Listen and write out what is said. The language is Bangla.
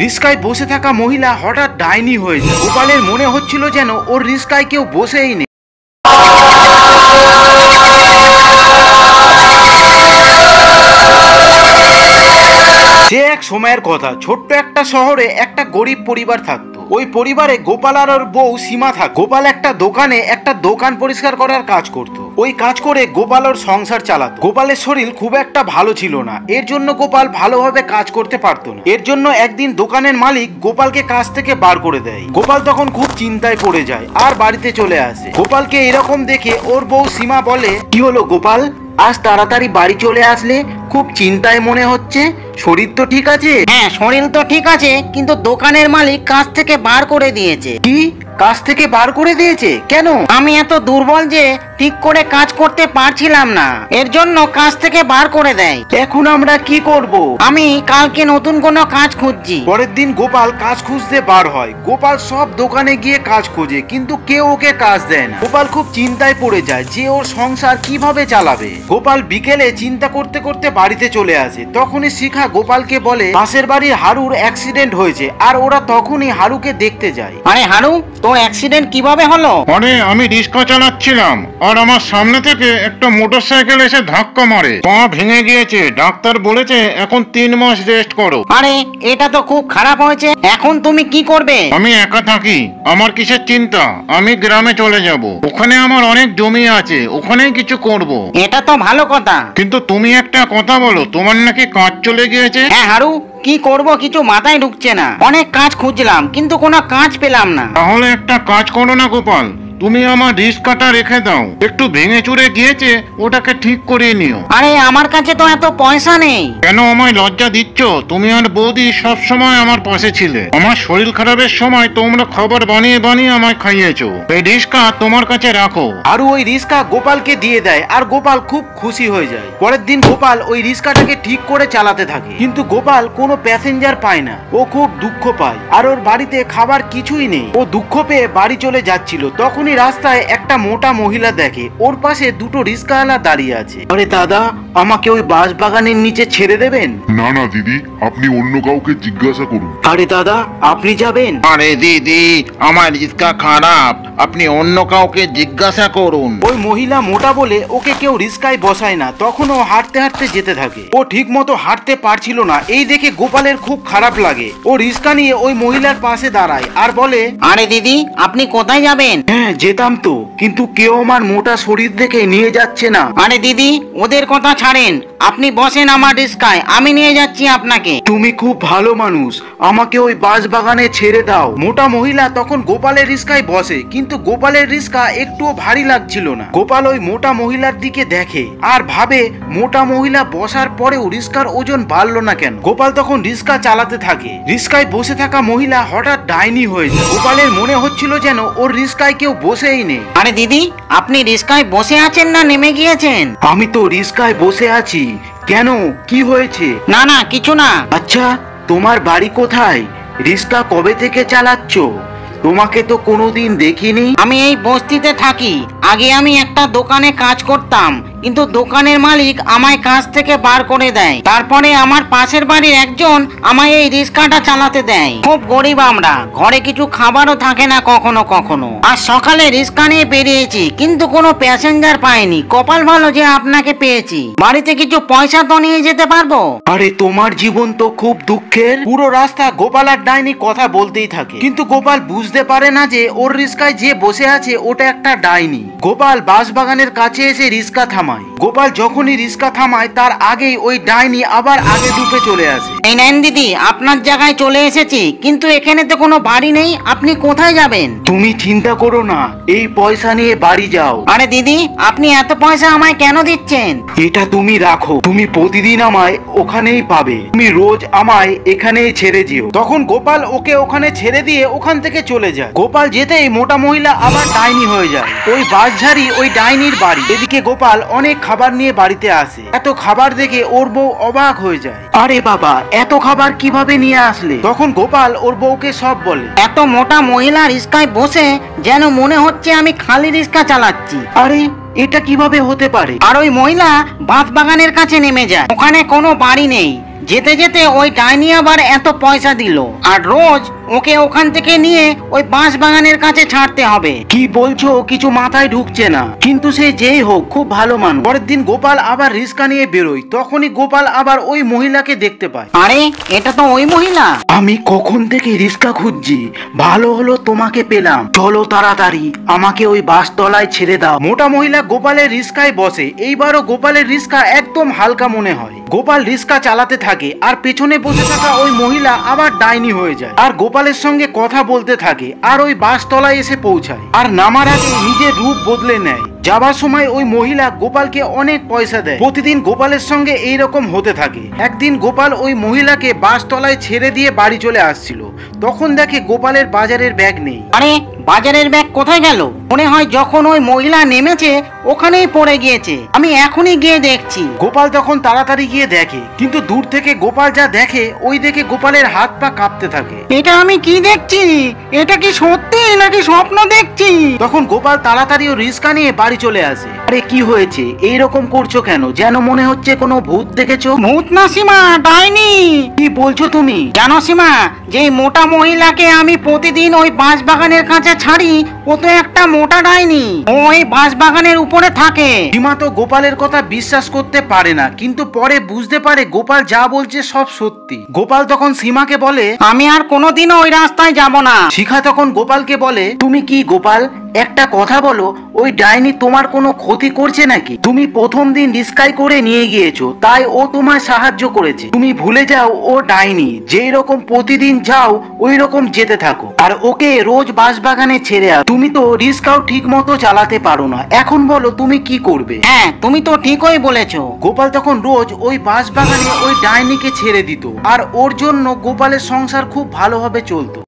রিস্কায় বসে থাকা মহিলা হঠাৎ ডাইনি হয়ে যায়। গোপালের মনে হচ্ছিল যেন ওর রিস্কায় কেউ বসেই নেই। সে এক সময়ের কথা, ছোট্ট একটা শহরে একটা গরিব পরিবার থাকতো। ওই পরিবারে গোপাল আর ওর বউ সীমা থাকতো। গোপাল একটা দোকানে একটা দোকান পরিষ্কার করার কাজ করত। ওই কাজ করে গোপাল ওর সংসার চালাতো। গোপালের শরীর খুব একটা ভালো ছিল না, এর জন্য গোপাল ভালোভাবে কাজ করতে পারতো না। এর জন্য একদিন দোকানের মালিক গোপালকে কাজ থেকে বার করে দেয়। গোপাল তখন খুব চিন্তায় পড়ে যায় আর বাড়িতে চলে আসে। গোপালকে এরকম দেখে ওর বউ সীমা বলে, কি হলো গোপাল, আজ তাড়াতাড়ি বাড়ি চলে আসলে? খুব চিন্তায় মনে হচ্ছে, শরীর তো ঠিক আছে? হ্যাঁ, শরীর তো ঠিক আছে, কিন্তু দোকানের মালিক কাজ থেকে বার করে দিয়েছে। কি, কাজ থেকে বার করে দিয়েছে? কেন? আমি এত দুর্বল যে ঠিক করে কাজ করতে পারছিলাম না, এর জন্য কাজ থেকে বার করে দেয়। এখন আমরা কি করব? আমি কালকে নতুন কোনো কাজ খুঁজছি। পরের দিন গোপাল কাজ খুঁজতে বার হয়। গোপাল সব দোকানে গিয়ে কাজ খোঁজে, কিন্তু কেউ ওকে কাজ দেয় না। গোপাল খুব চিন্তায় পড়ে যায় যে ওর সংসার কিভাবে চালাবে। গোপাল বিকেলে চিন্তা করতে করতে বাড়িতে চলে আসে। তখনই শিখা গোপালকে বলে, পাশের বাড়ির হারুর অ্যাক্সিডেন্ট হয়েছে। আর ওরা তখনই হারুকে দেখতে যায়। আরে হারু, তোর অ্যাক্সিডেন্ট কিভাবে হলো? আরে আমি রিক্সা চালাচ্ছিলাম আর আমার সামনে থেকে একটা মোটরসাইকেল এসে ধাক্কা মারে, পা ভেঙে গিয়েছে। ডাক্তার বলেছে এখন 3 মাস রেস্ট করো। আরে এটা তো খুব খারাপ হয়েছে, এখন তুমি কি করবে? আমি একা থাকি, আমার কিসের চিন্তা? আমি গ্রামে চলে যাব, ওখানে আমার অনেক জমি আছে, ওখানেই কিছু করব। এটা তো ভালো কথা, কিন্তু তুমি একটা কথা বলো, তোমার নাকি কাজ চলে গিয়েছে? হ্যাঁ হারু, কি করব কিছু মাথায় ঢুকছে না। অনেক কাজ খুঁজলাম কিন্তু কোনো কাজ পেলাম না। তাহলে একটা কাজ করো না গোপাল, তুমি আমার রিস্কাটা রেখে দাও, একটু ভেঙে চুরে গিয়েছে, ওটাকে ঠিক করিয়ে নিও। আরে আমার কাছে তো এত পয়সা নেই। কেন আমায় লজ্জা দিচ্ছ? তুমি আর বৌদি সব সময় আমার পাশে ছিলে। আমার শরীর খারাপের সময় তোমরা খাবার বানিয়ে বানিয়ে আমায় খাইয়েছো। এই রিস্কা তোমার কাছে রাখো। আর ওই রিস্কা গোপালকে দিয়ে দেয় আর গোপাল খুব খুশি হয়ে যায়। পরের দিন গোপাল ওই রিস্কাটাকে ঠিক করে চালাতে থাকে, কিন্তু গোপাল কোনো প্যাসেঞ্জার পায় না। ও খুব দুঃখ পায় আর ওর বাড়িতে খাবার কিছুই নেই। ও দুঃখ পেয়ে বাড়ি চলে যাচ্ছিল, তখনই রাস্তায় একটা মোটা মহিলা দেখে, ওর পাশে দুটো রিস্কাওয়ালা দাঁড়িয়ে আছে। আরে দাদা, আমাকে ওই বাঁশ বাগানের নিচে ছেড়ে দেবেন? না না দিদি, আপনি অন্য কাউকে জিজ্ঞাসা করুন। আরে দাদা, আপনি যাবেন? আরে দিদি, আমার রিস্কা খারাপ, আপনি অন্য কাউকে জিজ্ঞাসা করুন। ওই মহিলা মোটা বলে ওকে কেউ রিস্কায় বসায় না। তখন ও হাঁটতে হাঁটতে যেতে থাকে। ও ঠিক মতো হাঁটতে পারছিল না, এই দেখে গোপালের খুব খারাপ লাগে। ও রিস্কা নিয়ে ওই মহিলার পাশে দাঁড়ায় আর বলে, আরে দিদি, আপনি কোথায় যাবেন? হ্যাঁ যেতাম তো, কিন্তু কেউ আমার মোটা শরীর দেখে নিয়ে যাচ্ছে না। আরে দিদি, ওদের কথা ছাড়েন, আপনি বসেন আমার রিস্কায়, আমি নিয়ে যাচ্ছি আপনাকে। তুমি খুব ভালো মানুষ, আমাকে ওই বাঁশ বাগানে ছেড়ে দাও। মোটা মহিলা তখন গোপালের রিস্কায় বসে, কিন্তু গোপালের রিস্কা একটুও ভারী লাগছিল না। গোপাল ওই মোটা মহিলার দিকে দেখে আর ভাবে, মোটা মহিলা বসার পরেও রিস্কার ওজন বাড়লো না কেন। গোপাল তখন রিস্কা চালাতে থাকে। রিস্কায় বসে থাকা মহিলা হঠাৎ ডাইনি হয়ে যায়। গোপালের মনে হচ্ছিল যেন ওর রিস্কায় কেউ বসেই নেই। আরে দিদি, আপনি রিস্কায় বসে আছেন না নেমে গিয়েছেন? আমি তো রিস্কায় বসে আছি। কেন, কি হয়েছে? না না, কিছু না। আচ্ছা, তোমার বাড়ি কোথায়? রিস্কা কবে থেকে চালাচ্ছ? তোমাকে তো কোনোদিন দেখিনি। আমি এই বস্তিতে থাকি। আগে আমি একটা দোকানে কাজ করতাম, কিন্তু দোকানের মালিক আমায় কাজ থেকে বার করে দেয়। তারপরে আমার পাশের বাড়ির একজন আমায় এই রিস্কাটা চালাতে দেয়। খুব গরিব আমরা, ঘরে কিছু খাবারও থাকে না কখনো কখনো। আর সকালে রিস্কা নিয়ে বেরিয়েছি, কিন্তু কোনো প্যাসেঞ্জার পাইনি। কপাল ভালো যে আপনাকে পেয়েছি। বাড়িতে কিছু পয়সা তো নিয়ে যেতে পারবো? আরে তোমার জীবন তো খুব দুঃখের। পুরো রাস্তা গোপাল আর ডাইনি কথা বলতেই থাকে, কিন্তু গোপাল বুঝতে পারে না যে ওর রিস্কায় যে বসে আছে ওটা একটা ডাইনি। গোপাল বাঁশবাগানের কাছে এসে রিস্কা থামায়। গোপাল যখনই রিস্কা থামায় তার আগেই ওই ডাইনি আবার আগে ডুবে চলে আসে। এই নেন দিদি, আপনার জায়গায় চলে এসেছি, কিন্তু এখানে তো কোনো বাড়ি নেই। আপনি কোথায় যাবেন? তুমি চিন্তা করো না, এই পয়সা নিয়ে বাড়ি যাও। আরে দিদি, আপনি এত পয়সা আমায় কেন দিচ্ছেন? এটা তুমি রাখো, তুমি প্রতিদিন আমায় ওখানেই পাবে। তুমি রোজ আমায় এখানেই ছেড়ে যেও। তখন গোপাল ওকে ওখানে ছেড়ে দিয়ে ওখান থেকে চলে যায়। গোপাল যেতেই মোটা মহিলা আবার ডাইনি হয়ে যায়। ওই বাঁশঝাড়ি ওই ডাইনির বাড়ি। এদিকে গোপাল অনেক খাবার নিয়ে বাড়িতে আসে। এত খাবার দেখে ওর বউ অবাক হয়ে যায়। আরে বাবা, এত খাবার কিভাবে নিয়ে আসলে? তখন গোপাল ওর বউকে সব বলে। এত মোটা মহিলা রিস্কায় বসে যেন মনে হচ্ছে আমি খালি রিস্কা চালাচ্ছি। আরে এটা কিভাবে হতে পারে? আর ওই মহিলা বাঁশ বাগানের কাছে নেমে যায়। ওখানে কোনো বাড়ি নেই, যেতে যেতে ওই ডাইনি আবার এত পয়সা দিল, আর রোজ ওকে ওখান থেকে নিয়ে ওই বাঁশ বাগানের কাছে ছাড়তে হবে। কি বলছো কিছু মাথায় ঢুকছে না, কিন্তু সে যেই হোক খুব ভালো মানুষ। পরের দিন গোপাল আবার রিস্কা নিয়ে বেরোয়, তখনই গোপাল আবার ওই মহিলাকে দেখতে পায়। আরে এটা তো ওই মহিলা। আমি কখন থেকে রিস্কা খুঁজছি, ভালো হলো তোমাকে পেলাম, চলো তাড়াতাড়ি আমাকে ওই বাসতলায় ছেড়ে দাও। মোটা মহিলা গোপালের রিস্কায় বসে। এইবারও গোপালের রিস্কা একদম হালকা মনে হয়। গোপাল রিস্কা চালাতে থাকে আর পেছনে বসে থাকা ওই মহিলা আবার ডাইনি হয়ে যায় আর গোপালের সঙ্গে কথা বলতে থাকে আর ওই বাসতলায় এসে পৌঁছায় আর নামার আগে নিজের রূপ বদলে নেয়। যাবার সময় ওই মহিলা গোপালকে অনেক পয়সা দেয়। প্রতিদিন গোপালের সঙ্গে এইরকম হতে থাকে। একদিন গোপাল ওই মহিলাকে বাসতলায় ছেড়ে দিয়ে বাড়ি চলে আসছিল, তখন দেখে গোপালের বাজারের ব্যাগ নেই। আরে বাজারের ব্যাগ কোথায় গেল? মনে হয় যখন ওই মহিলা নেমেছে ওখানেই পড়ে গিয়েছে, আমি এখনই গিয়ে দেখছি। গোপাল তখন তাড়াতাড়ি গিয়ে দেখে, কিন্তু দূর থেকে গোপাল যা দেখে ওই দেখে গোপালের হাত পা কাঁপতে থাকে। এটা আমি কি দেখছি? এটা কি সত্যি নাকি স্বপ্ন দেখছি? তখন গোপাল তাড়াতাড়ি ও রিস্কা নিয়ে বাড়ি চলে আসে। আরে কি হয়েছে, এইরকম করছো কেন? যেন মনে হচ্ছে কোনো ভূত দেখেছো। ভূত না সীমা, ডাইনি। কি বলছো তুমি? জানো সীমা, যে মোটা মহিলাকে আমি প্রতিদিন ওই বাঁশ বাগানের কাছে ছাড়ি, ও তো একটা মোটা ডাইনি। ওই বাঁশ বাগানের উপরে থাকে। সীমা তো গোপালের কথা বিশ্বাস করতে পারে না, কিন্তু পরে বুঝতে পারে গোপাল যা বলছে সব সত্যি। গোপাল তখন সীমাকে বলে, আমি আর কোনোদিনও ওই রাস্তায় যাব না। শিখা তখন গোপালকে বলে, তুমি কি গোপাল একটা কথা বলো, ওই ডাইনি তোমার কোনো ক্ষতি করছে নাকি? তুমি প্রথম দিন রিস্কাই করে নিয়ে গিয়েছো, তাই ও তোমার সাহায্য করেছে। তুমি ভুলে যাও ও ডাইনি, যেই রকম প্রতিদিন যাও ওই রকম যেতে থাকো আর ওকে রোজ বাঁশবাগানে ছেড়ে আস। তুমি তো রিস্কাও ঠিক মতো চালাতে পারো না, এখন বলো তুমি কি করবে? হ্যাঁ, তুমি তো ঠিকই বলেছো। গোপাল তখন রোজ ওই বাঁশবাগানে ওই ডাইনিকে ছেড়ে দিত আর ওর জন্য গোপালের সংসার খুব ভালোভাবে চলতো।